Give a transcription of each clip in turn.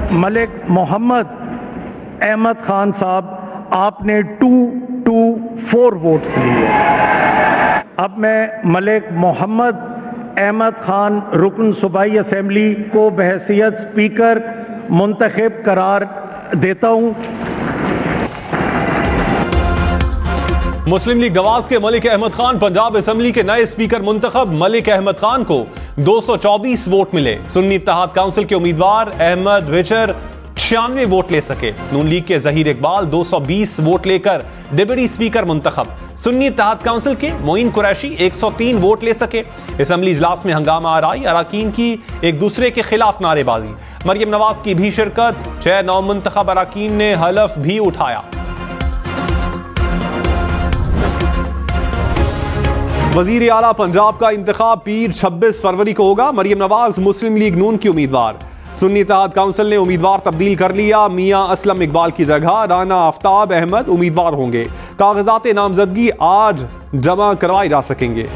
मलिक मोहम्मद अहमद खान साहब, आपने 224 वोट्स लिए। अब मैं मलिक मोहम्मद अहमद खान रुकन सूबाई असेंबली को बहैसियत स्पीकर मुंतखब करार देता हूँ। मुस्लिम लीग गवास के मलिक अहमद खान पंजाब असेंबली के नए स्पीकर मुंतखब। मलिक अहमद खान को 224 वोट मिले। सुन्नी इत्तेहाद काउंसिल के उम्मीदवार अहमद विचर 96 वोट ले सके। नून लीग के जहीर इकबाल 220 वोट लेकर डिप्टी स्पीकर मुंतखब। सुन्नी इत्तेहाद काउंसिल के मोइन कुरैशी 103 वोट ले सके। असेंबली इजलास में हंगामा आराई, अराकीन की एक दूसरे के खिलाफ नारेबाजी। मरियम नवाज की भी शिरकत। 6 नौमुंतखब अराकीन ने हलफ भी उठाया। वजीर आला पंजाब का इंतखाब पीर 26 फरवरी को होगा। मरियम नवाज मुस्लिम लीग नून की उम्मीदवार। सुन्नी इत्तेहाद काउंसिल ने उम्मीदवार तब्दील कर लिया। मियां असलम इकबाल की जगह राना आफ्ताब अहमद उम्मीदवार होंगे। कागजात नामजदगी आज जमा करवाए जा सकेंगे।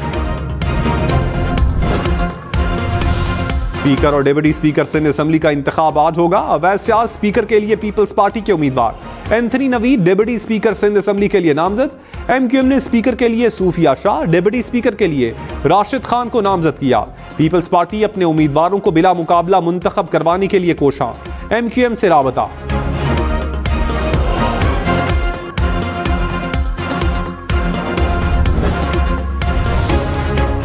स्पीकर और डिप्टी स्पीकर सिंध असेंबली का इंतखाब आज होगा। अवैध सियाज स्पीकर के लिए पीपल्स पार्टी के उम्मीदवार। Anthony Naveed deputy speaker Sindh assembly के लिए नामजद। एमक्यूएम ने स्पीकर के लिए सूफिया शाह, डिप्टी स्पीकर के लिए राशिद खान को नामजद किया। पीपल्स पार्टी अपने उम्मीदवारों को बिला मुकाबला मुंतखब करवाने के लिए कोशां। एमक्यूएम से राबता।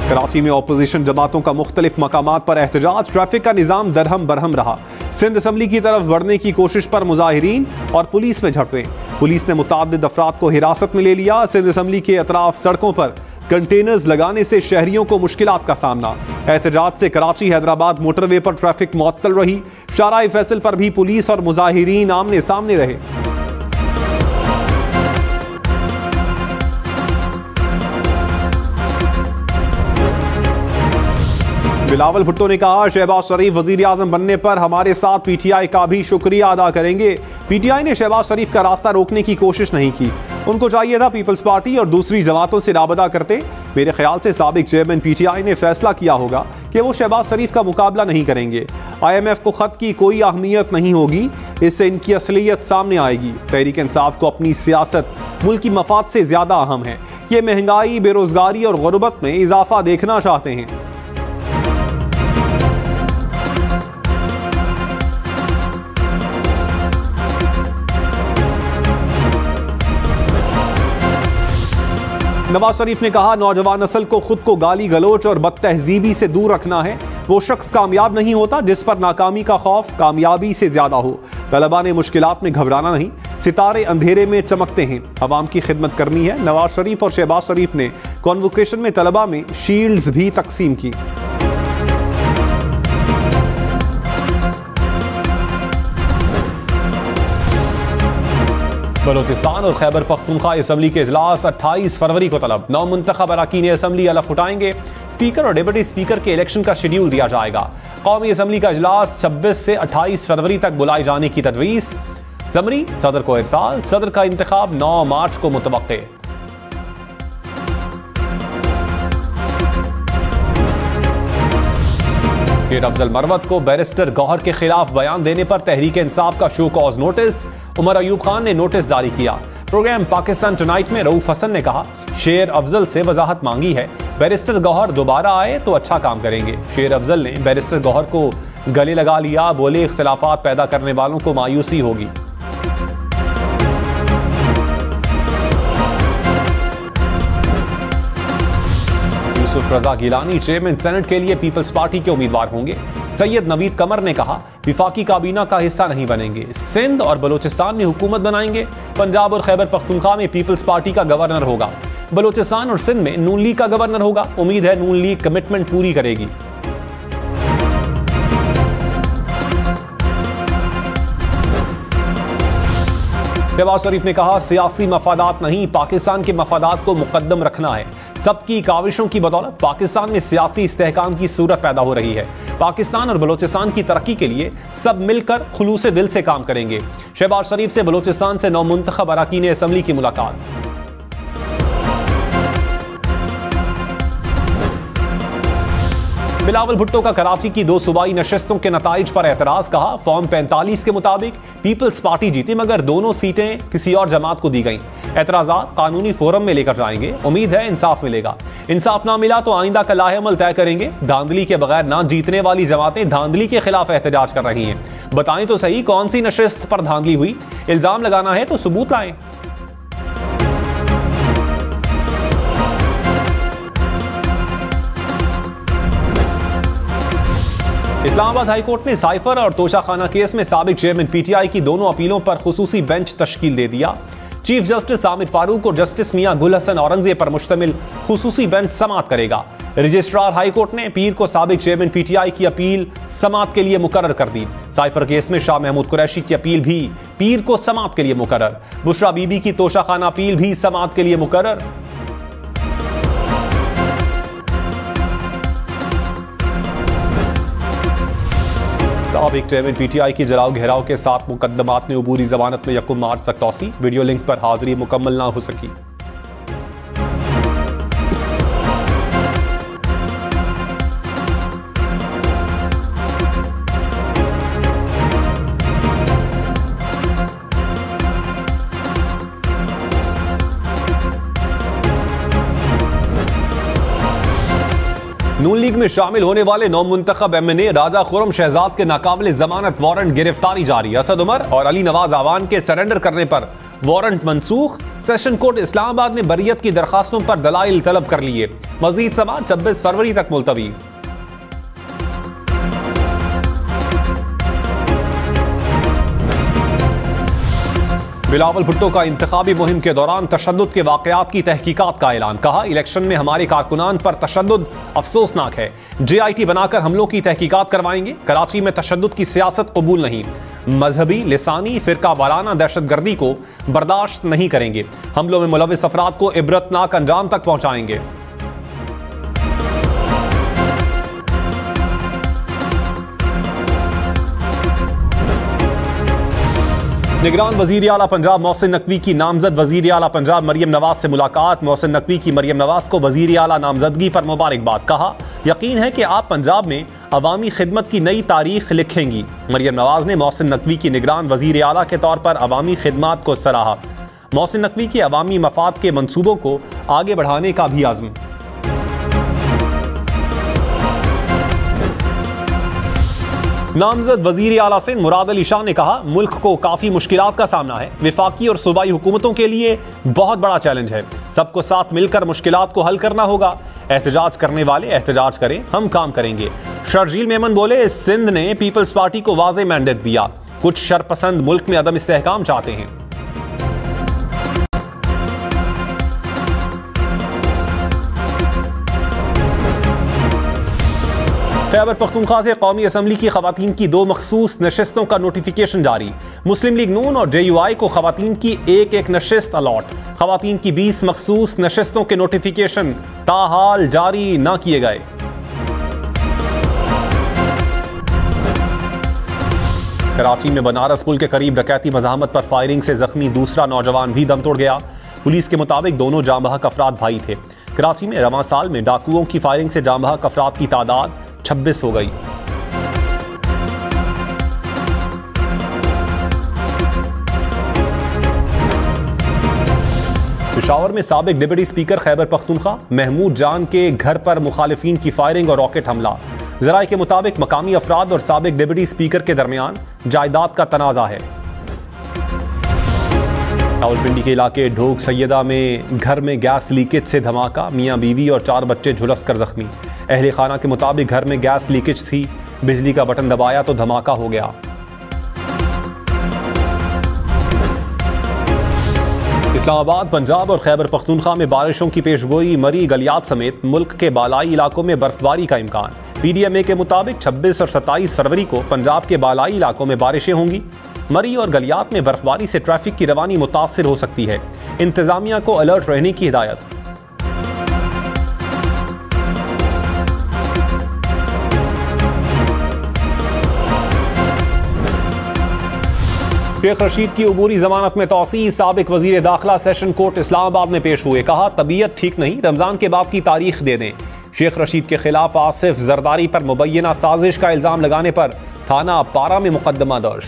कराची में ऑपोजिशन जमातों का मुख्तलिफ मकामात पर एहतजाज। ट्रैफिक का निजाम दरहम बरहम रहा। सिंध असेंबली की तरफ बढ़ने की कोशिश पर मुजाहिरीन और पुलिस में झड़पें। पुलिस ने मुताबिद अफराद को हिरासत में ले लिया। सिंध असेंबली के अतराफ सड़कों पर कंटेनर्स लगाने से शहरियों को मुश्किलात का सामना। एहतजाज से कराची हैदराबाद मोटरवे पर ट्रैफिक मुअत्तल रही। शाहराह फैसल पर भी पुलिस और मुजाहिरीन आमने सामने रहे। बिलावल भुट्टो ने कहा, शहबाज शरीफ वजीर आजम बनने पर हमारे साथ पीटीआई का भी शुक्रिया अदा करेंगे। पीटीआई ने शहबाज शरीफ का रास्ता रोकने की कोशिश नहीं की। उनको चाहिए था पीपल्स पार्टी और दूसरी जमातों से राबता करते। मेरे ख्याल से साबिक चेयरमैन पीटीआई ने फैसला किया होगा कि वो शहबाज शरीफ का मुकाबला नहीं करेंगे। IMF को खत की कोई अहमियत नहीं होगी, इससे इनकी असलियत सामने आएगी। तहरीक इंसाफ को अपनी सियासत मुल्की मफाद से ज्यादा अहम है। ये महंगाई, बेरोजगारी और गुर्बत में इजाफा देखना चाहते हैं। नवाज शरीफ ने कहा, नौजवान नस्ल को खुद को गाली गलोच और बदतहजीबी से दूर रखना है। वो शख्स कामयाब नहीं होता जिस पर नाकामी का खौफ कामयाबी से ज्यादा हो। तलबा ने मुश्किलात में घबराना नहीं, सितारे अंधेरे में चमकते हैं। अवाम की खिदमत करनी है। नवाज शरीफ और शहबाज शरीफ ने कॉन्वोकेशन में तलबा में शील्ड्स भी तकसीम की। बलोचिस्तान और खैबर पख्तूनख्वा असेंबली के इजलास 28 फरवरी को तलब। नौमुंतखब अराकीन असेंबली अलफ उठाएंगे। स्पीकर और डिप्टी स्पीकर के इलेक्शन का शेड्यूल दिया जाएगा। कौमी असेंबली का इजलास 26 से 28 फरवरी तक बुलाए जाने की तजवीज़। ज़मरी सदर को इरसाल। सदर का इंतखाब 9 मार्च को मुतवक्के। शेर अफजल मरवत को बैरिस्टर गौहर के खिलाफ बयान देने पर तहरीक इंसाफ का show cause notice. Umar Ayub Khan ने नोटिस जारी किया। प्रोग्राम पाकिस्तान टुनाइट में रऊफ हसन ने कहा, शेर अफजल से वजाहत मांगी है, बैरिस्टर गौहर दोबारा आए तो अच्छा काम करेंगे। शेर अफजल ने बैरिस्टर गौहर को गले लगा लिया। बोले, इख्तिलाफात पैदा करने वालों को मायूसी होगी। यूसुफ रजा गिलानी चेयरमैन सेनेट के लिए पीपल्स पार्टी के उम्मीदवार होंगे। सैयद नवीद कमर ने कहा, विफाकी काबीना का हिस्सा नहीं बनेंगे। सिंध और बलोचिस्तान में हुकूमत बनाएंगे। पंजाब और खैबर पख्तूनख्वा में पीपल्स पार्टी का गवर्नर होगा। बलोचिस्तान और सिंध में नून लीग का गवर्नर होगा। उम्मीद है नून लीग कमिटमेंट पूरी करेगी। शहबाज शरीफ ने कहा, सियासी मफादात नहीं, पाकिस्तान के मफादात को मुकद्दम रखना है। सबकी काविशों की बदौलत पाकिस्तान में सियासी इस्तेहकाम की सूरत पैदा हो रही है। पाकिस्तान और बलोचिस्तान की तरक्की के लिए सब मिलकर खुलूसे दिल से काम करेंगे। शहबाज शरीफ से बलोचिस्तान से नौमुंतखब अराकीन असेंबली की मुलाकात। बिलावल भुट्टो का कराची की 2 सूबाई नशिस्तों के नताइज पर एतराज। कहा फॉर्म 45 के मुताबिक पीपल्स पार्टी जीती मगर दोनों सीटें किसी और जमात को दी गईं। एतराजात कानूनी फोरम में लेकर जाएंगे, उम्मीद है इंसाफ मिलेगा। इंसाफ ना मिला तो आइंदा का लाहे-अमल तय करेंगे। धांधली के बगैर ना जीतने वाली जमातें धांधली के खिलाफ एहतजाज कर रही हैं। बताएं तो सही कौन सी नशिस्त पर धांधली हुई। इल्जाम लगाना है तो सबूत लाएं। इस्लामाबाद हाईकोर्ट ने साइफर और तोशाखाना केस में साबिक चेयरमैन पीटीआई की दोनों अपीलों पर खुसूसी बेंच तश्कील दे दिया। चीफ जस्टिस आमिर फारूक और जस्टिस मियां गुल हसन औरंगजेब पर मुश्तमिल खुसूसी बेंच समाअत करेगा। रजिस्ट्रार हाईकोर्ट ने पीर को साबिक चेयरमैन पीटीआई की अपील समाअत के लिए मुकर्रर कर दी। साइफर केस में शाह महमूद कुरैशी की अपील भी पीर को समाअत के लिए मुकर्रर। बुशरा बीबी की तोशाखाना अपील भी समाअत के लिए मुकर्रर। साबिक चेयरमैन पीटीआई की जलाओ घेराव के 7 मुकदमात में अबूरी जमानत में 1 मार्च तक तौसी। वीडियो लिंक पर हाजिरी मुकम्मल ना हो सकी। नून लीग में शामिल होने वाले नौमुंतखब एमएनए राजा खुर्रम शहजाद के नाकाबिले जमानत वारंट गिरफ्तारी जारी। असद उमर और अली नवाज आवान के सरेंडर करने पर वारंट मंसूख। सेशन कोर्ट इस्लामाबाद ने बरियत की दरखास्तों पर दलाइल तलब कर लिए। मजीद समाअत 26 फरवरी तक मुलतवी। बिलावल भुट्टो का इंतखाबी मुहिम के दौरान तशद्दुद के वाकयात की तहकीकात का ऐलान। कहा इलेक्शन में हमारे कारकुनान पर तशद्दुद अफसोसनाक है। JIT बनाकर हमलों की तहकीकात करवाएंगे। कराची में तशद्दुद की सियासत कबूल नहीं। मजहबी लिसानी फिरका वाराना दहशतगर्दी को बर्दाश्त नहीं करेंगे। हमलों में मुलविस अफराद को इबरतनाक अंजाम तक पहुंचाएंगे। निगरान वजीर आला पंजाब मोहसिन नकवी की नामजद वजीर आला पंजाब मरियम नवाज से मुलाकात। मोहसिन नकवी की मरियम नवाज को वजीर आला नामजदगी पर मुबारकबाद। कहा यकीन है कि आप पंजाब में अवामी खिदमत की नई तारीख लिखेंगी। मरियम नवाज ने मोहसिन नकवी की निगरान वजीर आला के तौर पर अवामी खिदमत को सराहा। मोहसिन नकवी के अवामी मफाद के मंसूबों को आगे बढ़ाने का भी आज़म। नामजद वजीर आला सिंध मुराद अली शाह ने कहा मुल्क को काफी मुश्किलात का सामना है। विफाकी और सूबाई हुकूमतों के लिए बहुत बड़ा चैलेंज है। सबको साथ मिलकर मुश्किलात को हल करना होगा। एहतजाज करने वाले एहतजाज करें, हम काम करेंगे। शर्जील मेमन बोले सिंध ने पीपल्स पार्टी को वाज़े मैंडेट दिया। कुछ शरपसंद मुल्क में अदम इस्तेहकाम चाहते हैं। खैबर पख्तूनख्वा से कौमी असम्बली की खवातीन की 2 मखसूस नशिस्तों का नोटिफिकेशन जारी। मुस्लिम लीग नून और JUI को खवातीन की एक नशिस्त अलॉट। खवातीन की 20 मखसूस नशिस्तों के नोटिफिकेशन ताहाल जारी न किए गए। कराची में बनारस पुल के करीब डकैती मज़ाहमत पर फायरिंग से जख्मी दूसरा नौजवान भी दम तोड़ गया। पुलिस के मुताबिक दोनों जाँ बहक अफराद भाई थे। कराची में रवां साल में डाकुओं की फायरिंग से जाँ बहक अफराद की तादाद 26 हो गई। पेशावर में साबिक डिप्टी स्पीकर खैबर पख्तूनख्वा महमूद जान के घर पर मुखालिफिन की फायरिंग और रॉकेट हमला। जराये के मुताबिक मकामी अफराद और साबिक डिप्टी स्पीकर के दरमियान जायदाद का तनाजा है। रावलपिंडी के इलाके ढोक सैयदा में घर में गैस लीकेज से धमाका। मियां बीवी और 4 बच्चे झुलस कर जख्मी। अहले खाना के मुताबिक घर में गैस लीकेज थी। बिजली का बटन दबाया तो धमाका हो गया। इस्लामाबाद, पंजाब और खैबर पख्तूनख्वा में बारिशों की पेशगोई। मरी, गलियात समेत मुल्क के बालाई इलाकों में बर्फबारी का इम्कान। PDMA के मुताबिक 26 और 27 फरवरी को पंजाब के बालाई इलाकों में बारिशें होंगी। मरी और गलियात में बर्फबारी से ट्रैफिक की रवानी मुतासिर हो सकती है। इंतजामिया को अलर्ट रहने की हिदायत। शेख रशीद की अबूरी जमानत में तौसी। साबिक वजीर दाखिला सेशन कोर्ट इस्लामाबाद में पेश हुए। कहा तबीयत ठीक नहीं, रमजान के बाद की तारीख दे दें। शेख रशीद के खिलाफ आसिफ जरदारी पर मुबैना साजिश का इल्जाम लगाने पर थाना पारा में मुकदमा दर्ज।